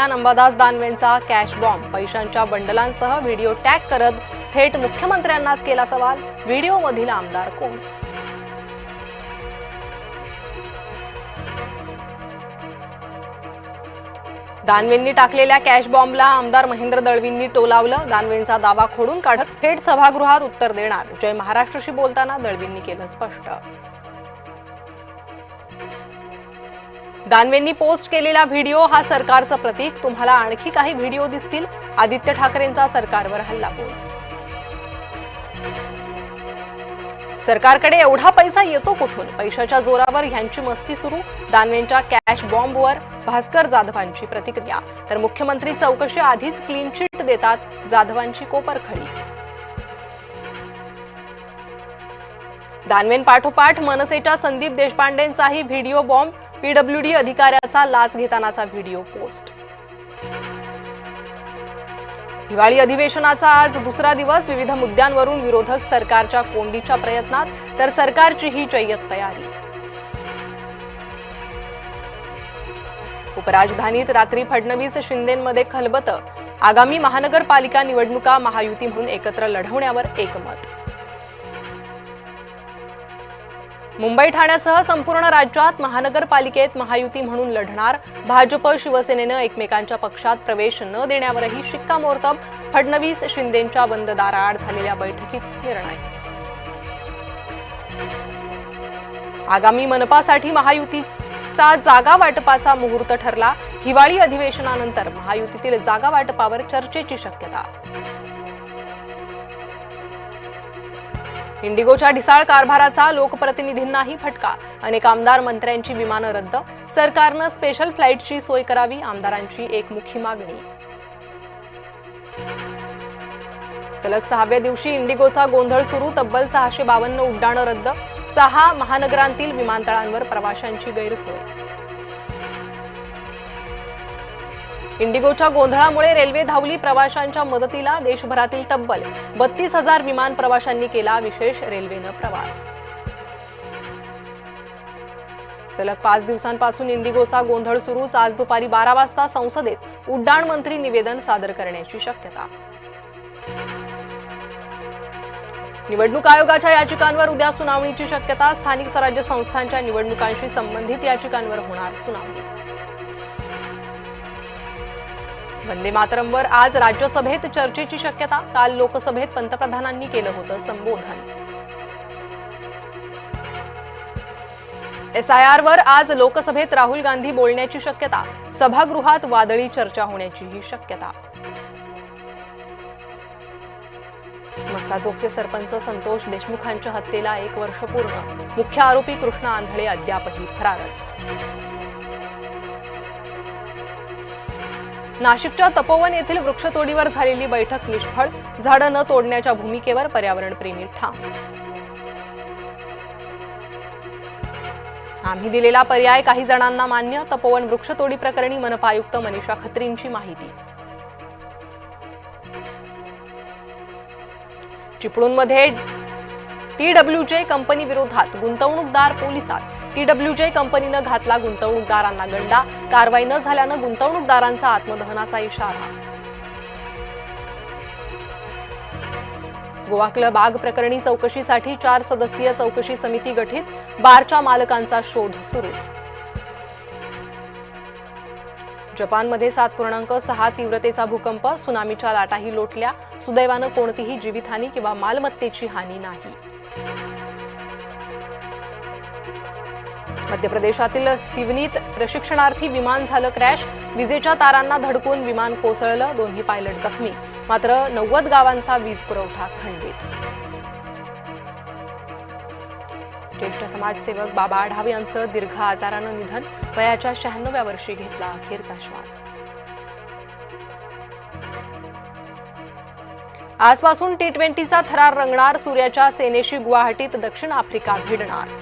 दरम्यान Ambadas दानवेंचा cash bomb, पैशांच्या बंडलांसह video tag करत थेट मुख्यमंत्र्यांनाच केला सवाल. व्हिडिओमधील आमदार कोण? दानवेंनी टाकलेल्या कॅश बॉम्बला आमदार महेंद्र दळवींनी टोलावलं. दानवेंचा दावा खोडून काढत थेट सभागृहात उत्तर देणार. जय महाराष्ट्रशी बोलताना दळवींनी केलं स्पष्ट. दानवेंनी पोस्ट केलेला व्हिडिओ हा सरकारचं प्रतीक. तुम्हाला आणखी काही व्हिडिओ दिसतील. आदित्य ठाकरेंचा सरकारवर हल्लाबोल. सरकारकडे एवढा पैसा येतो कुठून? पैशाच्या जोरावर ह्यांची मस्ती सुरू. दानवेंच्या कॅश बॉम्बवर भास्कर जाधवांची प्रतिक्रिया. तर मुख्यमंत्री चौकशी आधीच क्लीन चिट देतात, जाधवांची कोपरखळी. दानवेंपाठोपाठ मनसेच्या संदीप देशपांडेंचाही व्हिडिओ बॉम्ब. पीडब्ल्यूडी अधिकाऱ्याचा लाच घेतानाचा व्हिडिओ पोस्ट. हिवाळी अधिवेशनाचा आज दुसरा दिवस. विविध मुद्द्यांवरून विरोधक सरकारच्या कोंडीच्या प्रयत्नात, तर सरकारची ही जय्यत तयारी. उपराजधानीत रात्री फडणवीस शिंदेंमध्ये खलबत. आगामी महानगरपालिका निवडणुका महायुती म्हणून एकत्र लढवण्यावर एकमत. मुंबई ठाण्यासह संपूर्ण राज्यात महानगरपालिकेत महायुती म्हणून लढणार. भाजप शिवसेनेनं एकमेकांच्या पक्षात प्रवेश न देण्यावरही शिक्कामोर्तब. फडणवीस शिंदेंच्या बंद दाराआड झालेल्या बैठकीत निर्णय. आगामी मनपासाठी महायुतीचा जागा वाटपाचा मुहूर्त ठरला. हिवाळी अधिवेशनानंतर महायुतीतील जागा वाटपावर चर्चेची शक्यता. इंडिगोच्या ढिसाळ कारभाराचा लोकप्रतिनिधींनाही फटका. अनेक आमदार मंत्र्यांची विमानं रद्द. सरकारनं स्पेशल फ्लाईटची सोय करावी, आमदारांची एकमुखी मागणी. सलग 6व्या दिवशी इंडिगोचा गोंधळ सुरू. तब्बल 652 उड्डाणं रद्द. 6 महानगरांतील विमानतळांवर प्रवाशांची गैरसोय. इंडिगोच्या गोंधळामुळे रेल्वे धावली प्रवाशांच्या मदतीला. देशभरातील तब्बल 32,000 विमान प्रवाशांनी केला विशेष रेल्वेनं प्रवास. सलग 5 दिवसांपासून इंडिगोचा गोंधळ सुरूच. आज दुपारी 12 वाजता संसदेत उड्डाण मंत्री निवेदन सादर करण्याची शक्यता. निवडणूक आयोगाच्या याचिकांवर उद्या सुनावणीची शक्यता. स्थानिक स्वराज्य संस्थांच्या निवडणुकांशी संबंधित याचिकांवर होणार सुनावणी. वंदे मातरमवर आज राज्यसभेत चर्चेची शक्यता. काल लोकसभेत पंतप्रधानांनी केलं होतं संबोधन. SIRवर आज लोकसभेत राहुल गांधी बोलण्याची शक्यता. सभागृहात वादळी चर्चा होण्याचीही शक्यता. मस्साजोगचे सरपंच संतोष देशमुखांच्या हत्येला 1 वर्ष पूर्ण. मुख्य आरोपी कृष्णा आंधळे अद्यापही फरारच. नाशिकच्या तपोवन येथील वृक्षतोडीवर झालेली बैठक निष्फळ. झाडं न तोडण्याच्या भूमिकेवर पर्यावरणप्रेमी ठाम. आम्ही दिलेला पर्याय काही जणांना मान्य. तपोवन वृक्षतोडी प्रकरणी मनपा आयुक्त मनीषा खत्रींची माहिती. चिपळूणमध्ये TWJ कंपनी विरोधात गुंतवणूकदार पोलिसात. TWJ कंपनीनं घातला गुंतवणूकदारांना गंडा. कारवाई न झाल्यानं गुंतवणूकदारांचा आत्मदहनाचा इशारा. गोवा क्लब आग प्रकरणी चौकशीसाठी 4 सदस्यीय चौकशी समिती गठीत. बारच्या मालकांचा शोध सुरूच. जपानमध्ये 7.6 तीव्रतेचा भूकंप. सुनामीच्या लाटाही लोटल्या. सुदैवानं कोणतीही जीवितहानी किंवा मालमत्तेची हानी नाही. मध्य प्रदेशातील सिवनीत प्रशिक्षणार्थी विमान झालं क्रॅश. विजेच्या तारांना धडकून विमान कोसळलं. दोन्ही पायलट जखमी. मात्र 90 गावांचा वीज पुरवठा खंडित. ज्येष्ठ समाजसेवक बाबा आढाव यांचं दीर्घ आजारानं निधन. वयाच्या 96व्या वर्षी घेतला अखेरचा श्वास. आजपासून T20चा थरार रंगणार. सूर्याच्या सेनेशी गुवाहाटीत दक्षिण आफ्रिका भिडणार.